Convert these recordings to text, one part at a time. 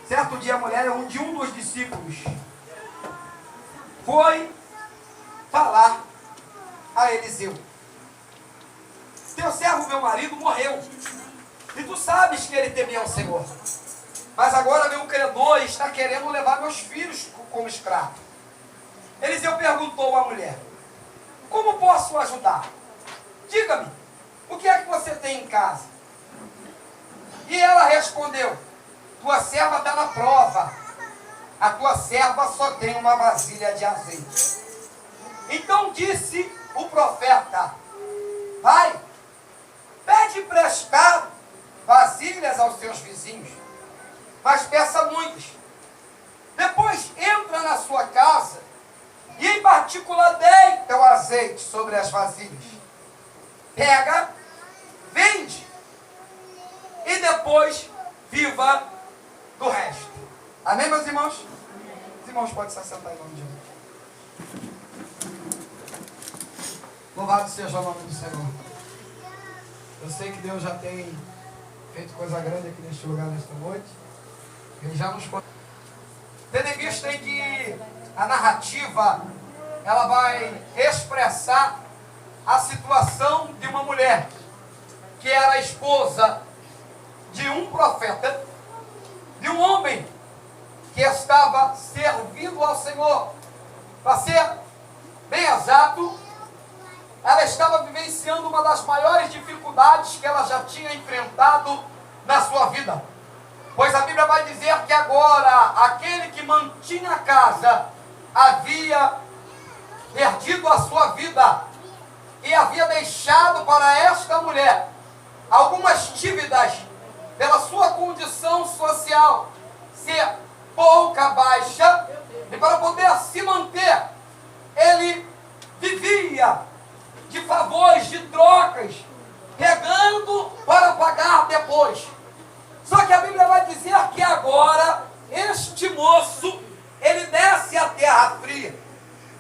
Certo dia a mulher de um dos discípulos foi falar a Eliseu: teu servo, meu marido, morreu. E tu sabes que ele temia o Senhor. Mas agora meu credor está querendo levar meus filhos como escravo. Eliseu perguntou à mulher: como posso ajudar? Diga-me, o que é que você tem em casa? E ela respondeu: tua serva está na prova. A tua serva só tem uma vasilha de azeite. Então disse o profeta: vai, pede emprestado vasilhas aos seus vizinhos, mas peça muitas. Depois entra na sua casa e em particular deita o azeite sobre as vasilhas. Pega, vende e depois viva do resto. Amém, meus irmãos? Os irmãos podem se assentar em nome de Deus. Louvado seja o nome do Senhor. Eu sei que Deus já tem feito coisa grande aqui neste lugar, nesta noite. Ele já nos... Tendo em vista em que a narrativa ela vai expressar a situação de uma mulher que era esposa de um profeta, de um homem que estava servindo ao Senhor. Para ser bem exato, ela estava vivenciando uma das maiores dificuldades que ela já tinha enfrentado na sua vida. Pois a Bíblia vai dizer que agora aquele que mantinha a casa havia perdido a sua vida e havia deixado para esta mulher algumas dívidas pela sua condição social ser pouca, baixa, e para poder se manter, ele vivia de favores, de trocas, pegando para pagar depois. Só que a Bíblia vai dizer que agora este moço, ele desce à terra fria.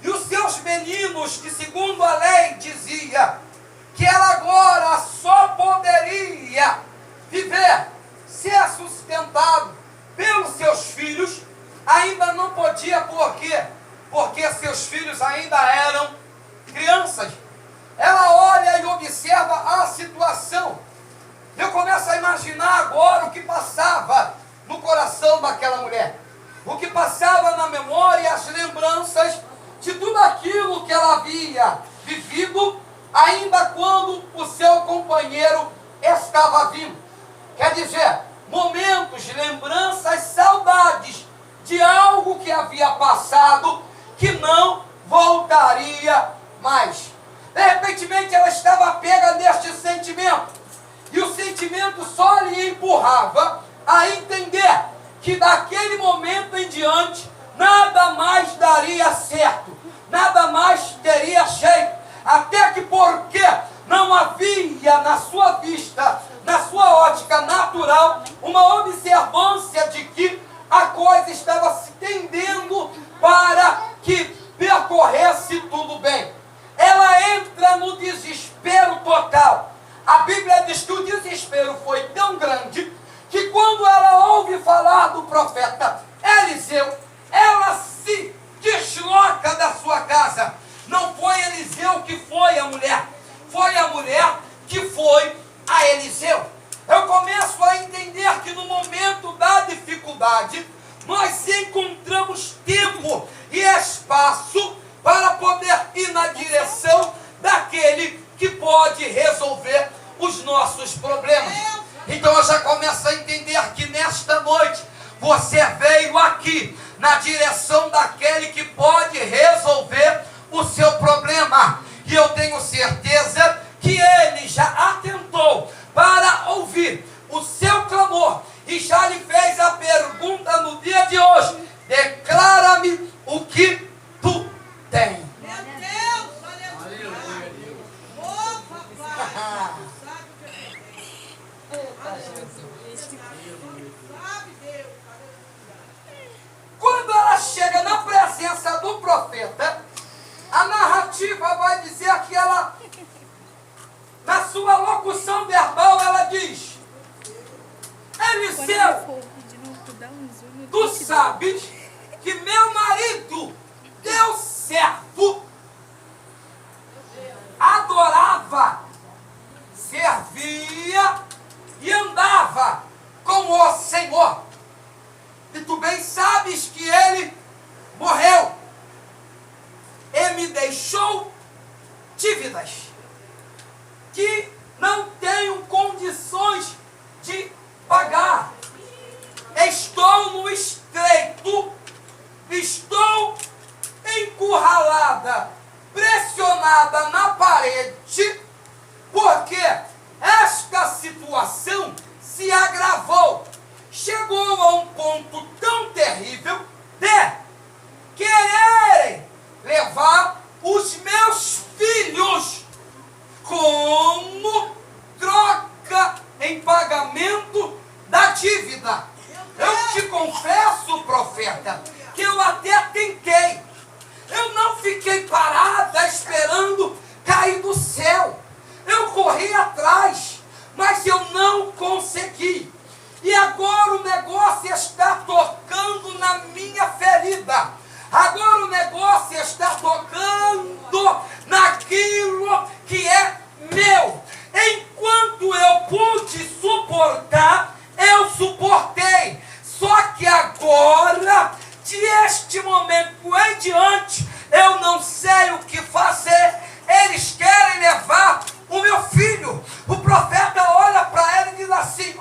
E os seus meninos, que segundo a lei dizia que ela agora só poderia viver, ser sustentado pelos seus filhos, ainda não podia. Por quê? Porque seus filhos ainda eram crianças. Ela olha e observa a situação. Eu começo a imaginar agora o que passava no coração daquela mulher, o que passava na memória, as lembranças de tudo aquilo que ela havia vivido, ainda quando o seu companheiro estava vivo. Quer dizer, momentos, lembranças, saudades de algo que havia passado, que não voltaria mais. De repente ela estava pega neste sentimento. E o sentimento só lhe empurrava a entender que daquele momento em diante nada mais daria certo, nada mais teria jeito, até que porque não havia na sua vista, na sua ótica natural, uma observância de que a coisa estava se tendendo para que percorresse tudo bem. Ela entra no desespero total. A Bíblia diz que o desespero foi tão grande que quando ela ouve falar do profeta Eliseu, ela se desloca da sua casa. Não foi Eliseu que foi a mulher, foi a mulher que foi a Eliseu. Eu começo a entender que no momento da dificuldade, nós encontramos tempo e espaço para poder ir na direção daquele que pode resolver os nossos problemas. Então eu já começo a entender que nesta noite você veio aqui na direção daquele que pode resolver o seu problema. E eu tenho certeza que ele já atentou para ouvir o seu clamor e já lhe fez a pergunta no dia de hoje: declara-me o que tu tens. Quando ela chega na presença do profeta, a narrativa vai dizer que ela, na sua locução verbal, ela diz: Eliseu, sabes que meu marido, teu servo, adorava, servia e andava com o Senhor. E tu bem sabes que ele morreu e me deixou dívidas que não tenho condições de pagar. Estou no estreito, estou encurralada, pressionada na parede, porque esta situação se agravou. Chegou a um ponto tão terrível de quererem levar os meus filhos como troca em pagamento da dívida. Eu te confesso, profeta, que eu até tentei. Eu não fiquei parada esperando cair do céu. Eu corri atrás, mas eu não consegui. E agora o negócio está tocando na minha ferida. Agora o negócio está tocando naquilo que é meu. Enquanto eu pude suportar, eu suportei. Só que agora, de este momento em diante, eu não sei o que fazer. Eles querem levar o meu filho. O profeta olha para ele e diz assim: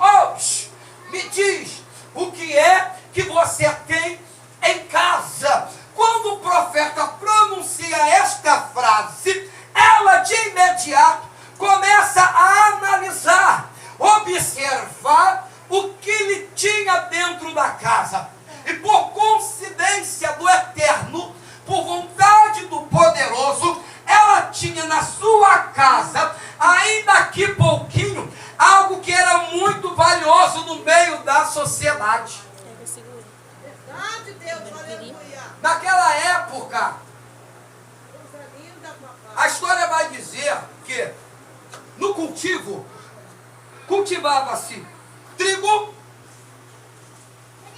me diz o que é que você tem em casa. Quando o profeta pronuncia esta frase, ela de imediato começa a analisar, observar o que ele tinha dentro da casa. E por coincidência do Eterno, por vontade do Poderoso, ela tinha na sua casa, ainda que pouquinho, algo que era muito valioso no meio da sociedade. Verdade, Deus, aleluia. Naquela época, a história vai dizer que no cultivo cultivava-se trigo,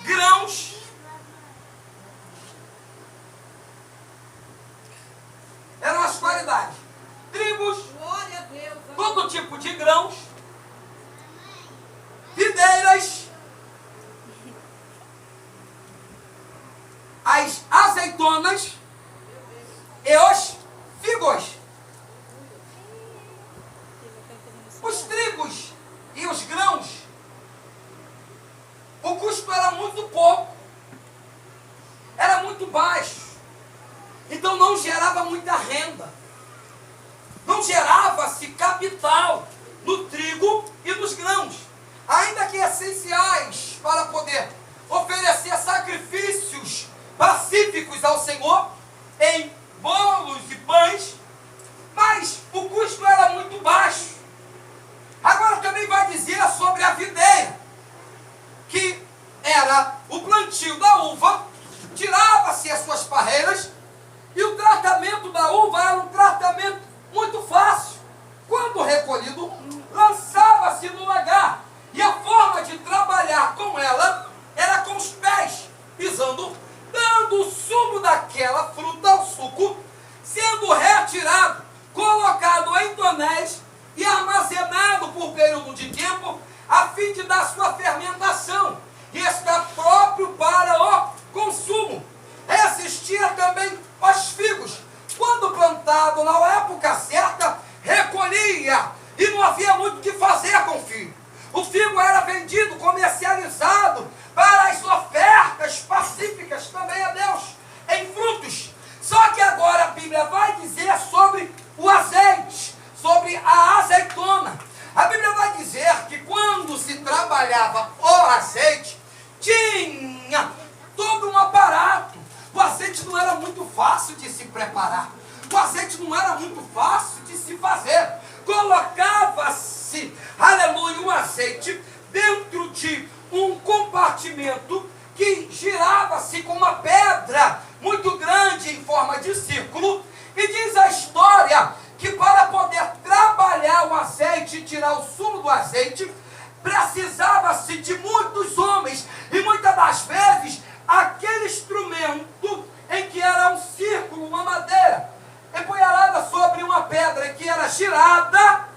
grãos, eram as qualidades. Trigos, Glória a Deus. todo tipo de grãos, videiras, as azeitonas e os figos. Os trigos e os grãos, o custo era muito pouco, era muito baixo, então não gerava muita renda, não gerava-se capital no trigo e nos grãos, ainda que essenciais para poder oferecer sacrifícios pacíficos ao Senhor em bolos e pães, mas o custo era muito baixo. Agora também vai dizer sobre a videira, que era o plantio da uva, tirava-se as suas parreiras, e o tratamento da uva era um tratamento muito fácil. Quando recolhido, lançava-se no lagar, e a forma de trabalhar com ela era com os pés, pisando, dando o sumo daquela fruta, o suco, sendo retirado, colocado em tonéis e armazenado por período de tempo, a fim de dar sua fermentação, e está próprio para o consumo. Existia também os figos. Quando plantado na época certa, recolhia, e não havia muito o que fazer com o figo. O figo era vendido, comercializado, para as ofertas pacíficas também a Deus, em frutos. Só que agora a Bíblia vai dizer sobre o azeite, sobre a azeitona. A Bíblia vai dizer que quando se trabalhava o azeite, tinha todo um aparato. O azeite não era muito fácil de se preparar. O azeite não era muito fácil de se fazer. Colocava-se, aleluia, o azeite dentro de um compartimento que girava-se com uma pedra muito grande em forma de círculo. E diz a história que para poder trabalhar o azeite e tirar o sumo do azeite, precisava-se de muitos homens, e muitas das vezes virada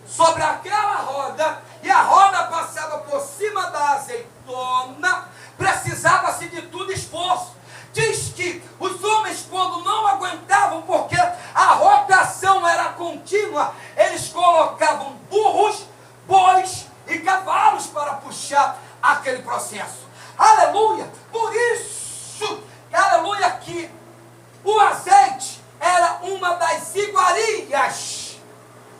sobre aquela roda, e a roda passava por cima da azeitona, precisava-se de tudo esforço. Diz que os homens, quando não aguentavam, porque a rotação era contínua, eles colocavam burros, bois e cavalos para puxar aquele processo. Aleluia! Por isso, aleluia, que o azeite era uma das iguarias,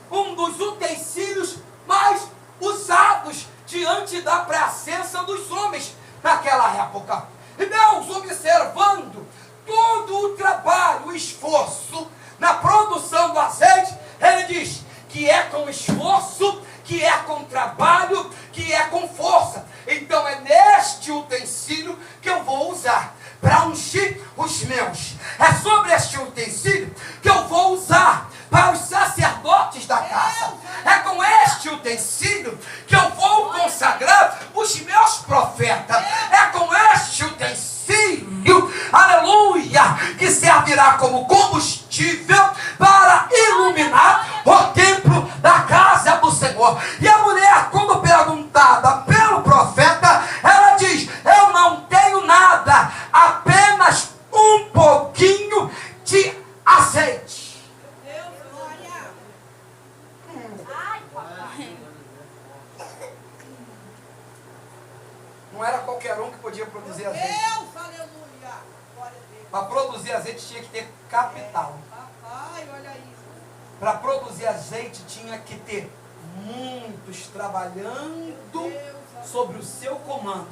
um dos utensílios mais usados diante da presença dos homens naquela época. E Deus, observando todo o trabalho, o esforço na produção do azeite, Ele diz que é com esforço, que é com trabalho, que é com força. Então é neste utensílio que eu vou usar para ungir os meus. É sobre este utensílio que eu vou usar para os sacerdotes da casa. É com este utensílio que eu vou consagrar os meus profetas. É com este utensílio, aleluia, que servirá como combustível para iluminar o templo da casa do Senhor. E a mulher, quando perguntada pelo profeta, ela diz: eu não tenho nada, apenas um pouquinho de azeite. Não era qualquer um que podia produzir azeite. Deus, aleluia. Glória a Deus. Para produzir azeite tinha que ter capital. Papai, olha isso. Para produzir azeite tinha que ter muitos trabalhando sobre o seu comando.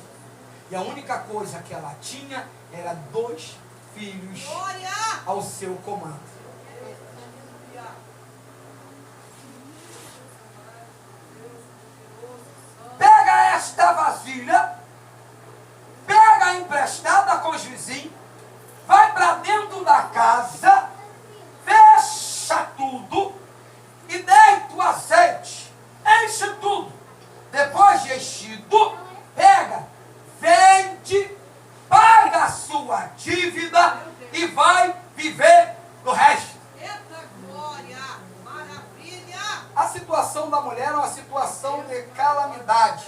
E a única coisa que ela tinha era 2 filhos Glória. ao seu comando. Aleluia. Pega esta vasilha, pega emprestada com os vizinhos, vai para dentro da casa, fecha tudo e deita o azeite, enche tudo. Depois de enchido, pega, vende, paga a sua dívida e vai viver do resto. Eita glória. Maravilha. A situação da mulher era uma situação de calamidade.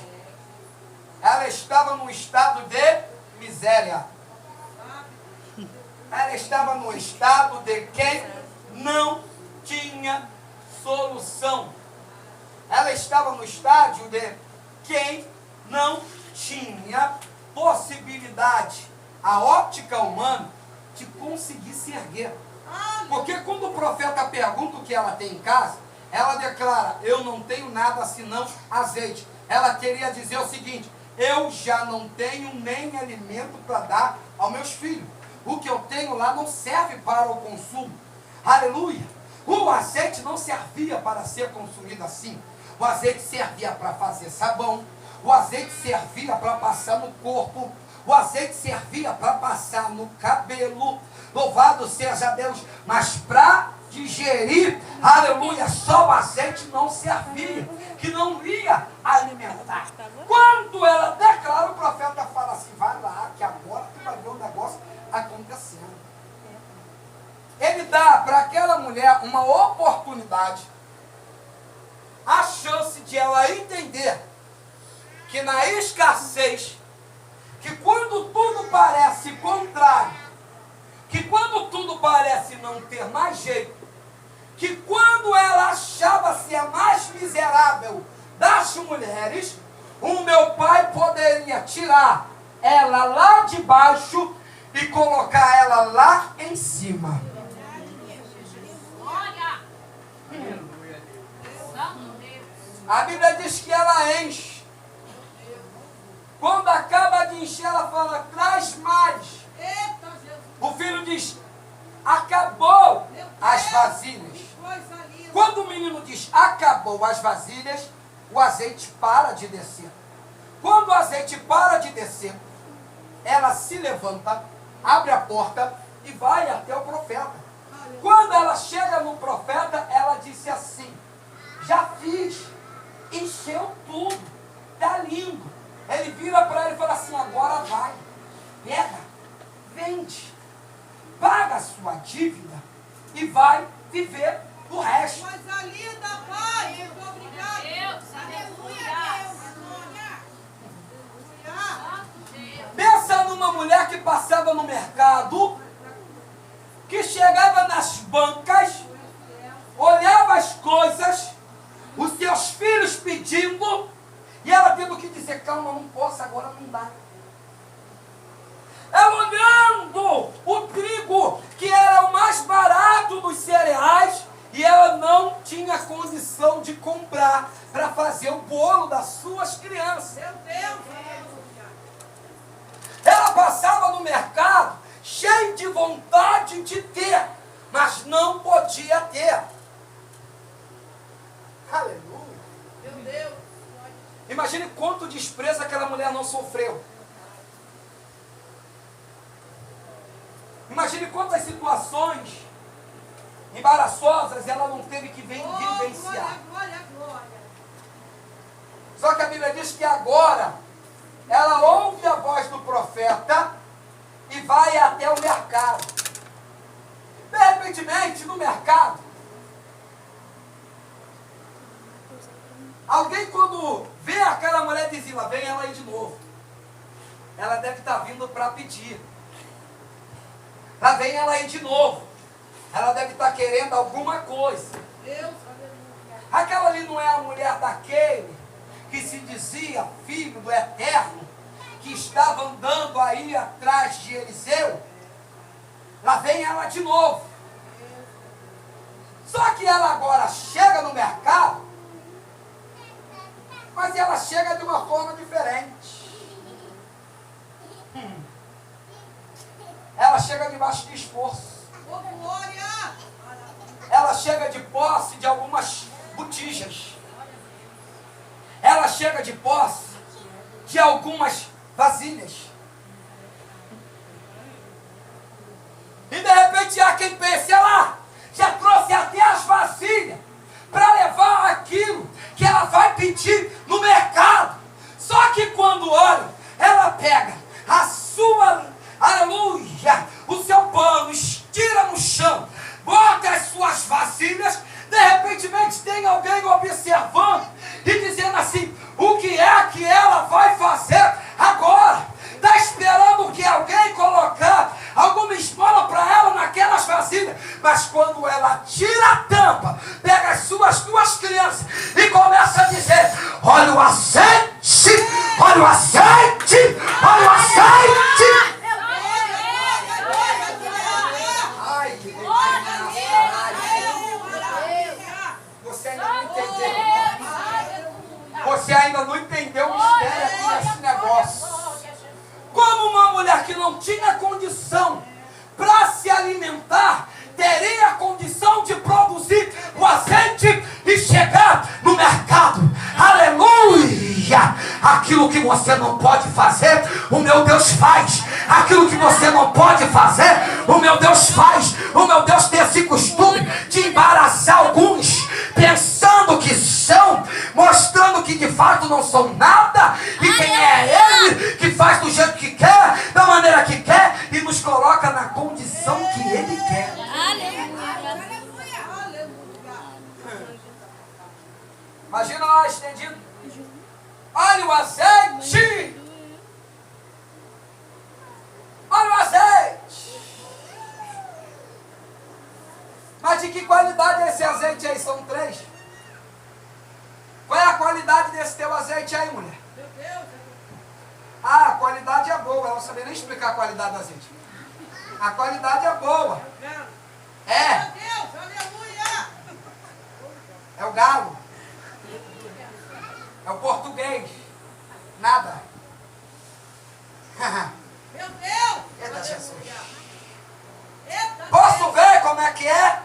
Ela estava num estado de miséria. Ela estava no estado de quem não tinha solução. Ela estava no estágio de quem não tinha possibilidade, a óptica humana, de conseguir se erguer. Porque quando o profeta pergunta o que ela tem em casa, ela declara: eu não tenho nada senão azeite. Ela queria dizer o seguinte: eu já não tenho nem alimento para dar aos meus filhos. O que eu tenho lá não serve para o consumo. Aleluia! O azeite não servia para ser consumido assim. O azeite servia para fazer sabão. O azeite servia para passar no corpo. O azeite servia para passar no cabelo. Louvado seja Deus. Mas para digerir, aleluia, só o azeite não servia, que não ia alimentar. Quando ela declara, o profeta fala assim: vai lá, que agora tu vai ver um negócio acontecendo. Ele dá para aquela mulher uma oportunidade, a chance de ela entender que na escassez, que quando tudo parece contrário, que quando tudo parece não ter mais jeito, que quando ela achava-se a mais miserável das mulheres, o meu pai poderia tirar ela lá de baixo e colocar ela lá em cima. A Bíblia diz que ela enche. Quando acaba de encher, ela fala: traz mais. Eita Jesus. O filho diz: acabou as vasilhas. Coisa linda. Quando o menino diz acabou as vasilhas, o azeite para de descer. Quando o azeite para de descer, ela se levanta, abre a porta e vai até o profeta. Quando ela chega no profeta, ela disse assim: já fiz, encheu tudo, tá lindo. Ele vira para ele e fala assim: agora vai, pega, vende, paga a sua dívida e vai viver o resto. Coisa mulher que passava no mercado, que chegava nas bancas, olhava as coisas, os seus filhos pedindo, e ela tendo que dizer, calma, não posso, agora não dá. Ela olhando o trigo, que era o mais barato dos cereais, e ela não tinha condição de comprar para fazer o bolo das suas crianças. Meu Deus, aleluia. Ela passava no mercado cheia de vontade de ter, mas não podia ter. Aleluia. Meu Deus. Imagine quanto desprezo aquela mulher não sofreu. Imagine quantas situações embaraçosas ela não teve que vivenciar. Glória, glória. Só que a Bíblia diz que agora ela ouve a voz do profeta e vai até o mercado. De repente, no mercado, alguém quando vê aquela mulher diz, lá vem ela aí de novo. Ela deve estar vindo para pedir. Lá vem ela aí de novo. Ela deve estar querendo alguma coisa. Deus, aleluia. Aquela ali não é a mulher daquele que se dizia filho do Eterno, que estava andando aí atrás de Eliseu. Lá vem ela de novo. Só que ela agora chega no mercado, mas ela chega de uma forma diferente. Ela chega debaixo de esforço. Oh, glória. Ela chega de posse de algumas botijas. Ela chega de posse de algumas vasilhas. E de repente há quem pense, ela já trouxe até as vasilhas para levar aquilo que ela vai pedir no mercado. Só que quando olha, ela pega a sua, aleluia, o seu pano, estira no chão, bota as suas vasilhas. De repente tem alguém observando e dizendo assim, o que é que ela vai fazer agora? Está esperando que alguém colocar alguma esmola para ela naquelas vasilhas. Mas quando ela tira a tampa, pega as suas duas crianças e começa a dizer, olha o azeite, olha o azeite, olha o azeite. Ai, que você ainda não entendeu. Você ainda não entendeu o mistério aqui desse negócio. Como uma mulher que não tinha condição para se alimentar, teria condição de produzir o azeite e chegar no mercado. Aleluia! Aquilo que você não pode fazer, o meu Deus faz. Aquilo que você não pode fazer, o meu Deus faz. O meu Deus tem esse costume de embaraçar alguns, pensando que são, mostrando que de fato não são nada, e quem é Ele que faz do jeito que quer, da maneira que quer, e nos coloca na condição que Ele quer. Imagina lá estendido. Olha o azeite. Olha o azeite. Mas de que qualidade é esse azeite aí? São 3. Qual é a qualidade desse teu azeite aí, mulher? Meu Deus. Ah, a qualidade é boa. Eu não sabia nem explicar a qualidade do azeite. A qualidade é boa. É. Meu Deus, aleluia. É o galo. É o português. Nada. Meu Deus. Eita, Jesus. Eita, Posso ver como é que é?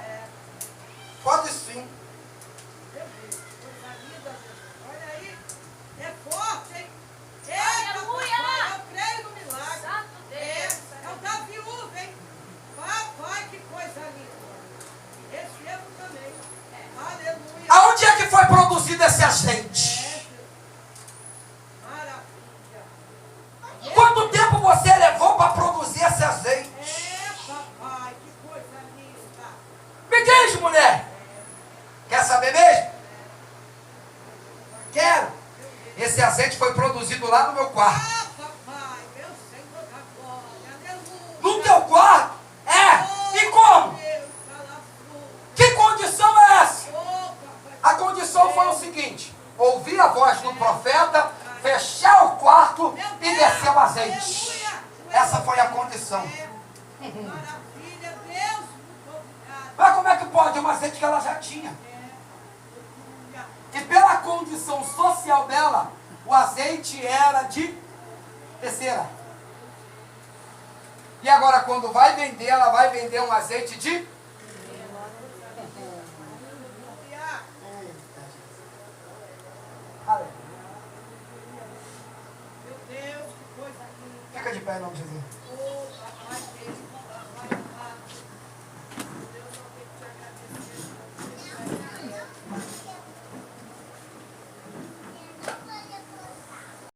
Pode sim. Meu Deus, coisa linda. Olha aí. É forte, hein? Eita, Aleluia. papai, eu creio no milagre. Santo Deus. É o da viúva, hein? Papai, que coisa linda. Recebo também. Aleluia. Aonde é que foi produzido esse azeite? Maravilha. Quanto tempo você ouvir a voz do profeta, fechar o quarto e descer o azeite. Essa foi a condição. Maravilha, Deus, muito obrigado. Mas como é que pode? Um azeite que ela já tinha. E pela condição social dela, o azeite era de terceira. E agora quando vai vender, ela vai vender um azeite de... Meu Deus, que coisa linda. Fica de pé em nome de Jesus.